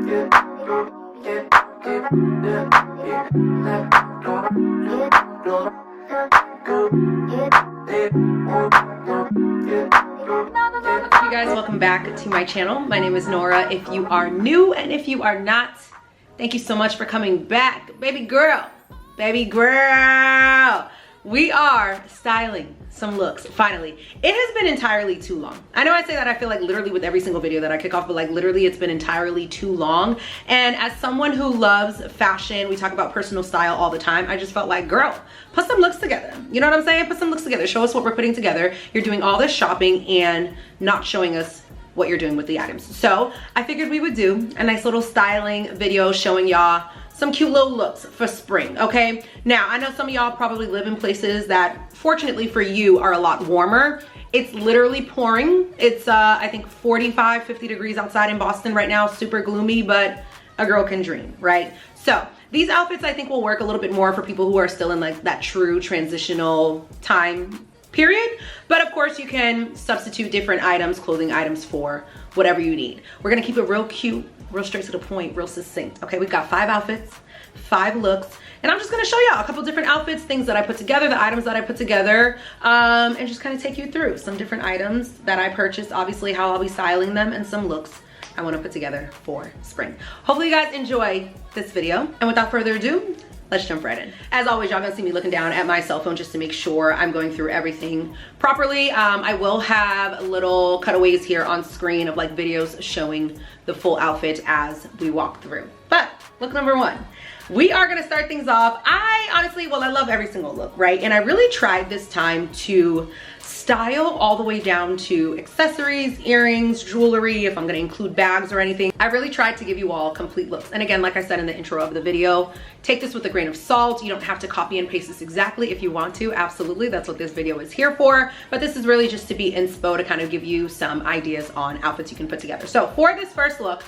Guys, welcome back to my channel. My name is Nora. If you are new and if you are not, thank you so much for coming back. Baby girl, we are styling some looks finally. It has been entirely too long. I know I say that, I feel like literally with every single video that I kick off, but like literally it's been entirely too long. And as someone who loves fashion, we talk about personal style all the time, I just felt like, girl, put some looks together. You know what I'm saying? Put some looks together. Show us what we're putting together. You're doing all this shopping and not showing us what you're doing with the items. So I figured we would do a nice little styling video showing y'all some cute little looks for spring, okay? Now, I know some of y'all probably live in places that, fortunately for you, are a lot warmer. It's literally pouring. It's, I think 45, 50 degrees outside in Boston right now, super gloomy, but a girl can dream, right? So these outfits I think will work a little bit more for people who are still in like that true transitional time period. But of course you can substitute different items, clothing items for whatever you need. We're gonna keep it real cute, real straight to the point, real succinct. Okay, we've got 5 outfits, 5 looks, and I'm just gonna show y'all a couple different outfits, things that I put together, the items that I put together, and just kind of take you through some different items that I purchased, obviously how I'll be styling them, and some looks I wanna put together for spring. Hopefully you guys enjoy this video, and without further ado, let's jump right in. As always, y'all gonna see me looking down at my cell phone just to make sure I'm going through everything properly. I will have little cutaways here on screen of like videos showing the full outfit as we walk through. But look number 1. We are gonna start things off. I honestly, well, I love every single look, right? And I really tried this time to style all the way down to accessories, earrings, jewelry, if I'm gonna include bags or anything. I really tried to give you all complete looks. And again, like I said in the intro of the video, take this with a grain of salt. You don't have to copy and paste this exactly if you want to. Absolutely, that's what this video is here for. But this is really just to be inspo, to kind of give you some ideas on outfits you can put together. So for this first look,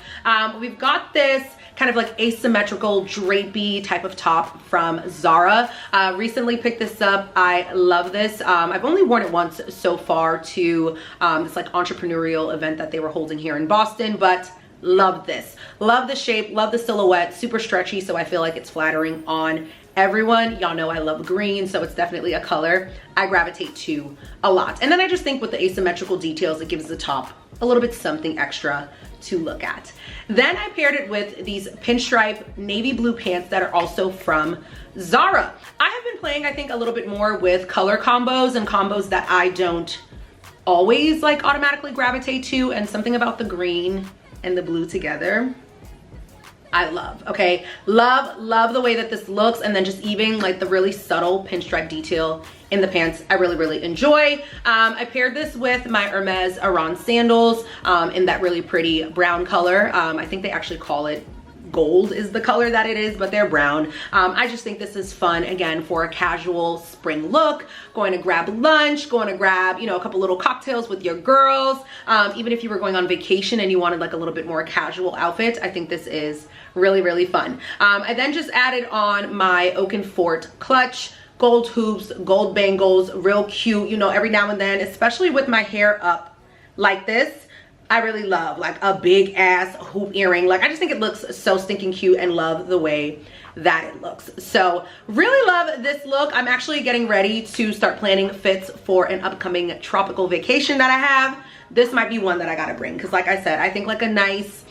we've got this kind of like asymmetrical drapey type of top from Zara. Recently picked this up. I love this. I've only worn it once so far to this like entrepreneurial event that they were holding here in Boston, but love this. Love the shape, love the silhouette, super stretchy, so I feel like it's flattering on everyone. Y'all know I love green, so it's definitely a color I gravitate to a lot. And then I just think with the asymmetrical details, it gives the top a little bit something extra to look at. Then I paired it with these pinstripe navy blue pants that are also from Zara. I have been playing, I think, a little bit more with color combos and combos that I don't always like automatically gravitate to, and something about the green and the blue together I love. Okay, love the way that this looks, and then just even like the really subtle pinstripe detail in the pants I really enjoy. I paired this with my Hermes Aran sandals in that really pretty brown color. I think they actually call it gold is the color that it is, but they're brown. I just think this is fun, again, for a casual spring look, going to grab lunch, going to grab, you know, a couple little cocktails with your girls. Even if you were going on vacation and you wanted like a little bit more casual outfit, I think this is really fun. I then just added on my Oaken Fort clutch, gold hoops, gold bangles, real cute, you know, every now and then, especially with my hair up like this. I really love like a big ass hoop earring. Like, I just think it looks so stinking cute, and love the way that it looks. So really love this look. I'm actually getting ready to start planning fits for an upcoming tropical vacation that I have. This might be one that I gotta bring, because like I said, I think like a nice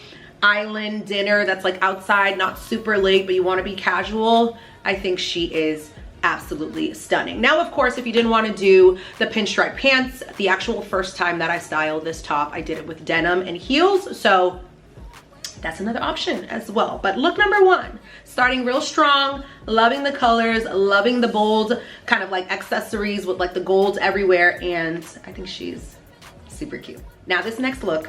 island dinner that's like outside, not super late, but you want to be casual, I think she is absolutely stunning. Now, of course, if you didn't want to do the pinstripe pants, the actual first time that I styled this top, I did it with denim and heels, so that's another option as well. But look number 1, starting real strong, loving the colors, loving the bold kind of like accessories with like the golds everywhere, and I think she's super cute. Now this next look,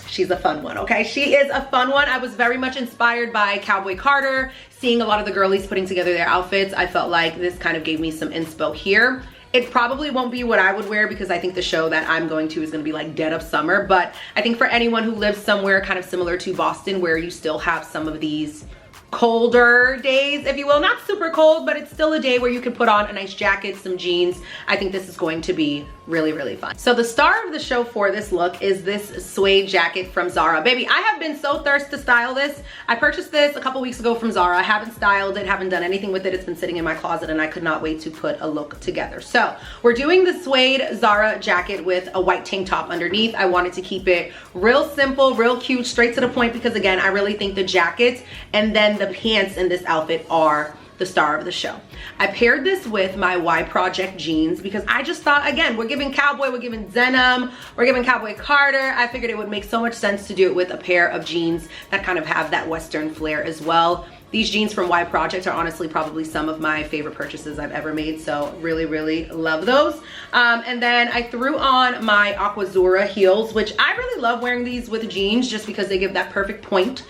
she's a fun one, okay? She is a fun one. I was very much inspired by Cowboy Carter. Seeing a lot of the girlies putting together their outfits, I felt like this kind of gave me some inspo here. It probably won't be what I would wear, because I think the show that I'm going to is gonna be like dead of summer, but I think for anyone who lives somewhere kind of similar to Boston, where you still have some of these colder days, if you will, not super cold, but it's still a day where you can put on a nice jacket, some jeans, I think this is going to be really, really fun. So the star of the show for this look is this suede jacket from Zara. Baby, I have been so thirsty to style this. I purchased this a couple weeks ago from Zara. I haven't styled it, haven't done anything with it. It's been sitting in my closet and I could not wait to put a look together. So we're doing the suede Zara jacket with a white tank top underneath. I wanted to keep it real simple, real cute, straight to the point, because again, I really think the jacket and then the pants in this outfit are the star of the show. I paired this with my Y Project jeans because I just thought, again, we're giving cowboy, we're giving denim, we're giving cowboy Carter. I figured it would make so much sense to do it with a pair of jeans that kind of have that Western flair as well. These jeans from Y Project are honestly probably some of my favorite purchases I've ever made, so really, really love those. And then I threw on my Aquazzura heels, which I really love wearing these with jeans just because they give that perfect point.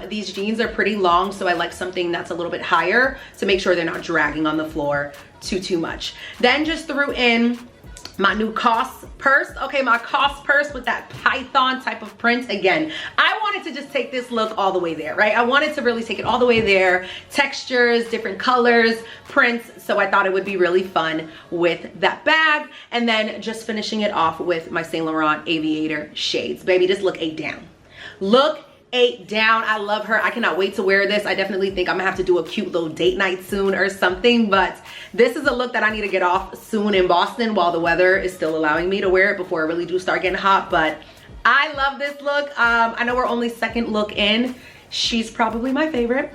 These jeans are pretty long, so I like something that's a little bit higher to make sure they're not dragging on the floor too much. Then just threw in my new COS purse. Okay, my COS purse with that python type of print. Again, I wanted to just take this look all the way there, right? I wanted to really take it all the way there. Textures, different colors, prints. So I thought it would be really fun with that bag. And then just finishing it off with my Saint Laurent Aviator shades. Baby, just look 8 down. Look 8 down. I love her. I cannot wait to wear this. I definitely think I'm gonna have to do a cute little date night soon or something, but this is a look that I need to get off soon in Boston while the weather is still allowing me to wear it before I really do start getting hot. But I love this look. I know we're only second look in. She's probably my favorite.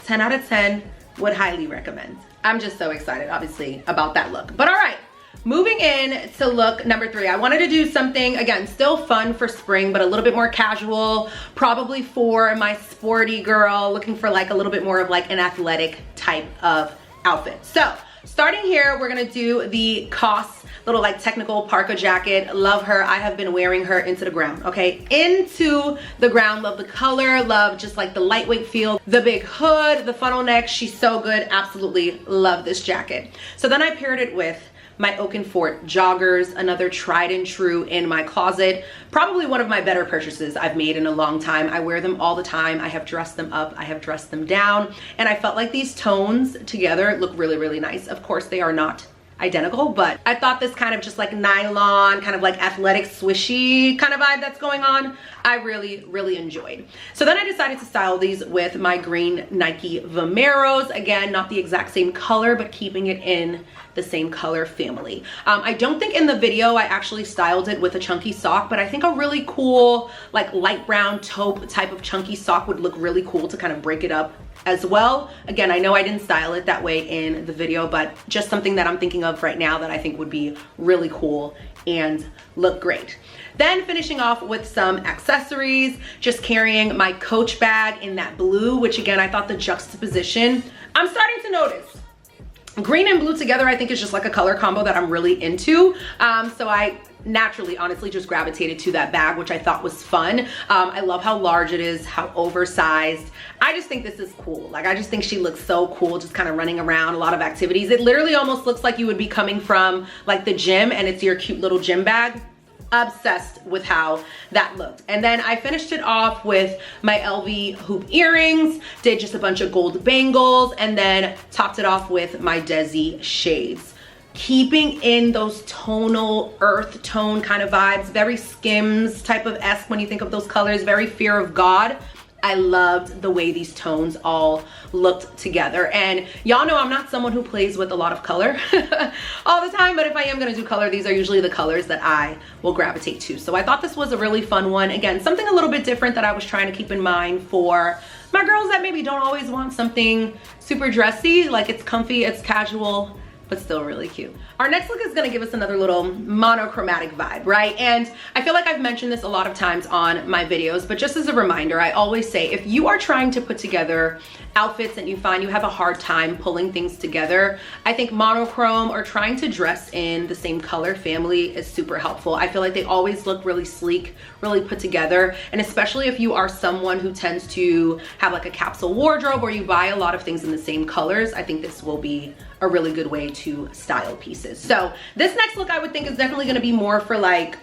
10 out of 10, would highly recommend. I'm just so excited, obviously, about that look. But all right. Moving in to look number 3, I wanted to do something, again, still fun for spring, but a little bit more casual, probably for my sporty girl, looking for like a little bit more of like an athletic type of outfit. So starting here, we're gonna do the COS little like technical parka jacket. Love her. I have been wearing her into the ground, okay? Into the ground. Love the color, love just like the lightweight feel, the big hood, the funnel neck. She's so good. Absolutely love this jacket. So then I paired it with my Oakenfort joggers, another tried and true in my closet. Probably one of my better purchases I've made in a long time. I wear them all the time. I have dressed them up, I have dressed them down, and I felt like these tones together look really, really nice. Of course, they are not identical, but I thought this kind of just like nylon, kind of like athletic swishy kind of vibe that's going on, I really, really enjoyed. So then I decided to style these with my green Nike Vomeros. Again, not the exact same color, but keeping it in the same color family. I don't think in the video I actually styled it with a chunky sock, but I think a really cool like light brown taupe type of chunky sock would look really cool to kind of break it up as well. Again, I know I didn't style it that way in the video, but just something that I'm thinking of right now that I think would be really cool and look great. Then finishing off with some accessories, just carrying my Coach bag in that blue, which again, I thought the juxtaposition, I'm starting to notice. Green and blue together, I think is just like a color combo that I'm really into. So I naturally, honestly, just gravitated to that bag, which I thought was fun. I love how large it is, how oversized. I just think this is cool. Like, I just think she looks so cool, just kind of running around, a lot of activities. It literally almost looks like you would be coming from like the gym and it's your cute little gym bag. Obsessed with how that looked. And then I finished it off with my LV hoop earrings, did just a bunch of gold bangles, and then topped it off with my Desi shades. Keeping in those tonal earth tone kind of vibes, very Skims type of esque when you think of those colors, very Fear of God. I loved the way these tones all looked together. And y'all know I'm not someone who plays with a lot of color all the time, but if I am gonna do color, these are usually the colors that I will gravitate to. So I thought this was a really fun one. Again, something a little bit different that I was trying to keep in mind for my girls that maybe don't always want something super dressy, like it's comfy, it's casual, but still really cute. Our next look is gonna give us another little monochromatic vibe, right? And I feel like I've mentioned this a lot of times on my videos, but just as a reminder, I always say, if you are trying to put together outfits and you find you have a hard time pulling things together, I think monochrome or trying to dress in the same color family is super helpful. I feel like they always look really sleek, really put together. And especially if you are someone who tends to have like a capsule wardrobe or you buy a lot of things in the same colors, I think this will be a really good way to style pieces. So this next look I would think is definitely gonna be more for like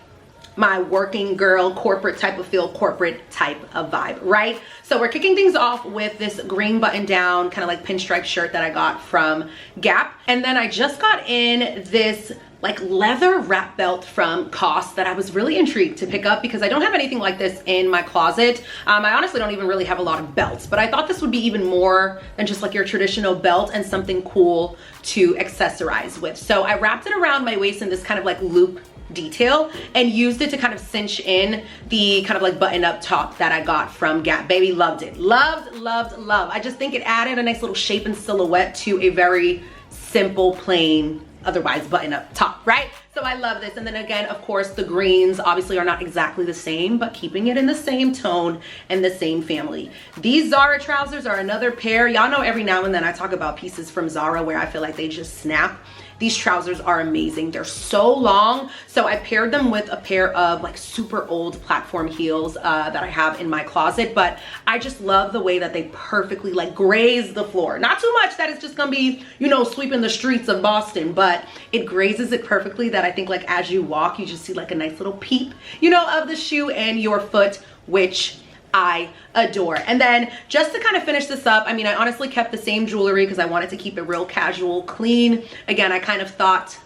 my working girl, corporate type of feel, corporate type of vibe, right? So we're kicking things off with this green button down, kind of like pinstripe shirt that I got from Gap. And then I just got in this like leather wrap belt from COS that I was really intrigued to pick up because I don't have anything like this in my closet. I honestly don't even really have a lot of belts, but I thought this would be even more than just like your traditional belt and something cool to accessorize with. So I wrapped it around my waist in this kind of like loop detail and used it to kind of cinch in the kind of like button up top that I got from Gap. Baby, loved it. Loved, loved, loved. I just think it added a nice little shape and silhouette to a very simple, plain, otherwise button up top, right? So I love this. And then again, of course, the greens obviously are not exactly the same, but keeping it in the same tone and the same family. These Zara trousers are another pair. Y'all know every now and then I talk about pieces from Zara where I feel like they just snap. These trousers are amazing. They're so long. So I paired them with a pair of like super old platform heels that I have in my closet, but I just love the way that they perfectly like graze the floor. Not too much that it's just gonna be, you know, sweeping the streets of Boston, but it grazes it perfectly that I think like as you walk, you just see like a nice little peep, you know, of the shoe and your foot, which I adore. And then just to kind of finish this up, I mean, I honestly kept the same jewelry because I wanted to keep it real casual, clean. Again, I kind of thought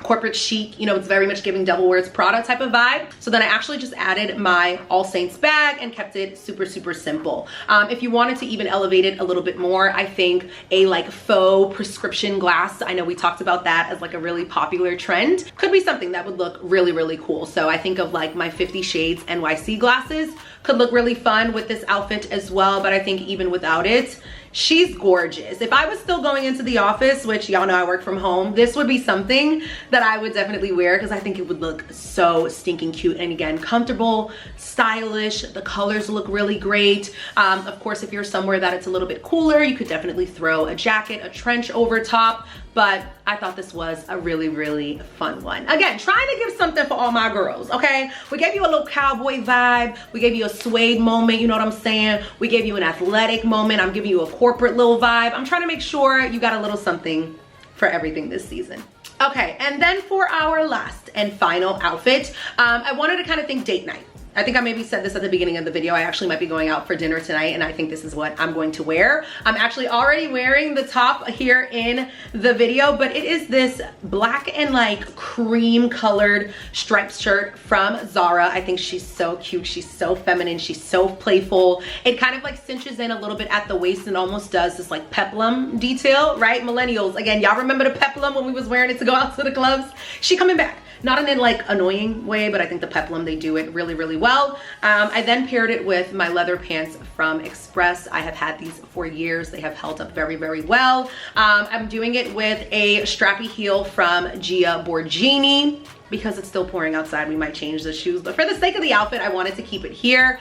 corporate chic, you know, it's very much giving Devil Wears Prada type of vibe. So then I actually just added my All Saints bag and kept it super, super simple. If you wanted to even elevate it a little bit more, I think a like faux prescription glass, I know we talked about that as like a really popular trend, could be something that would look really, really cool. So I think of like my 50 Shades NYC glasses could look really fun with this outfit as well, but I think even without it, she's gorgeous. If I was still going into the office, which y'all know I work from home, this would be something that I would definitely wear because I think it would look so stinking cute. And again, comfortable, stylish, the colors look really great. Of course, if you're somewhere that it's a little bit cooler, you could definitely throw a jacket, a trench over top. But I thought this was a really, really fun one. Again, trying to give something for all my girls, okay? We gave you a little cowboy vibe. We gave you a suede moment, you know what I'm saying? We gave you an athletic moment. I'm giving you a corporate little vibe. I'm trying to make sure you got a little something for everything this season. Okay, and then for our last and final outfit, I wanted to kind of think date night. I think I maybe said this at the beginning of the video. I actually might be going out for dinner tonight and I think this is what I'm going to wear. I'm actually already wearing the top here in the video, but it is this black and like cream colored striped shirt from Zara. I think she's so cute. She's so feminine. She's so playful. It kind of like cinches in a little bit at the waist and almost does this like peplum detail, right? Millennials, again, y'all remember the peplum when we was wearing it to go out to the clubs? She coming back. Not in a like annoying way, but I think the peplum, they do it really, really well. I then paired it with my leather pants from Express. I have had these for years. They have held up very, very well. I'm doing it with a strappy heel from Gia Borghini. Because it's still pouring outside, we might change the shoes, but for the sake of the outfit, I wanted to keep it here.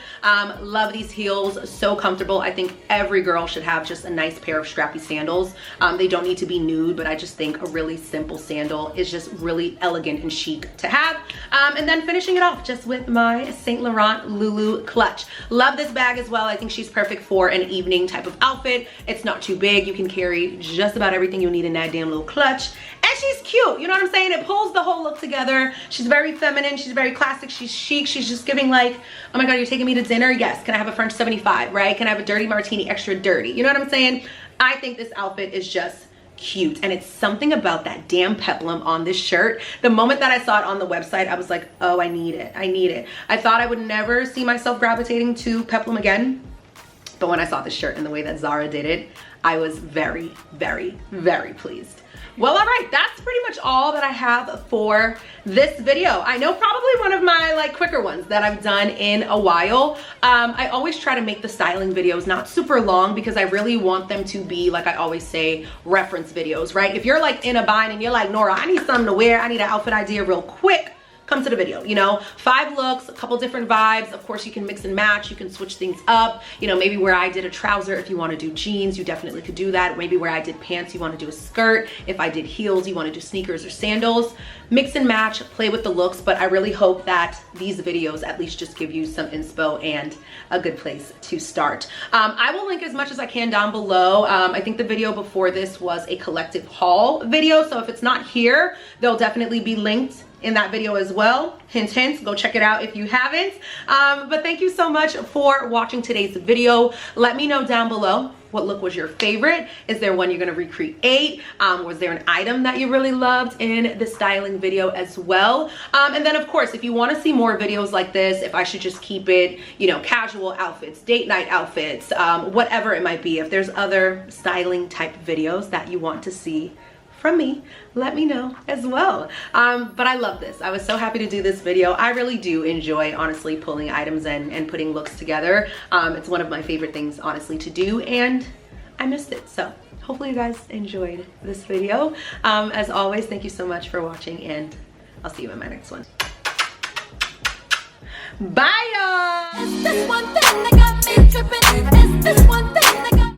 Love these heels, so comfortable. I think every girl should have just a nice pair of strappy sandals. They don't need to be nude, but I just think a really simple sandal is just really elegant and chic to have. And then finishing it off just with my Saint Laurent Lulu clutch. Love this bag as well. I think she's perfect for an evening type of outfit. It's not too big. You can carry just about everything you need in that damn little clutch. And she's cute, you know what I'm saying? It pulls the whole look together. She's very feminine, she's very classic, she's chic, she's just giving like, oh my God, you're taking me to dinner? Yes. Can I have a French 75, right? Can I have a dirty martini, extra dirty? You know what I'm saying? I think this outfit is just cute, and it's something about that damn peplum on this shirt. The moment that I saw it on the website, I was like, oh, I need it, I need it. I thought I would never see myself gravitating to peplum again, but when I saw the shirt and the way that Zara did it, I was very, very, very pleased. Well, all right, that's pretty much all that I have for this video. I know probably one of my like quicker ones that I've done in a while. I always try to make the styling videos not super long because I really want them to be, like I always say, reference videos, right? If you're like in a bind and you're like, Nora, I need something to wear, I need an outfit idea real quick, come to the video, you know, 5 looks, a couple different vibes. Of course, you can mix and match, you can switch things up, you know, maybe where I did a trouser, if you want to do jeans, you definitely could do that. Maybe where I did pants, you want to do a skirt. If I did heels, you want to do sneakers or sandals. Mix and match, play with the looks, but I really hope that these videos at least just give you some inspo and a good place to start. I will link as much as I can down below. I think the video before this was a collective haul video, so if it's not here, they'll definitely be linked in that video as well. Hint, hint, go check it out if you haven't. But thank you so much for watching today's video. Let me know down below What look was your favorite? Is there one you're gonna recreate? Was there an item that you really loved in the styling video as well? And then of course, if you wanna see more videos like this, if I should just keep it, you know, casual outfits, date night outfits, whatever it might be, if there's other styling type videos that you want to see from me, let me know as well. But I love this. I was so happy to do this video. I really do enjoy, honestly, pulling items and putting looks together. It's one of my favorite things, honestly, to do, and I missed it. So hopefully you guys enjoyed this video. As always, thank you so much for watching, and I'll see you in my next one. Bye, y'all. It's this one thing that got me tripping. It's this one thing.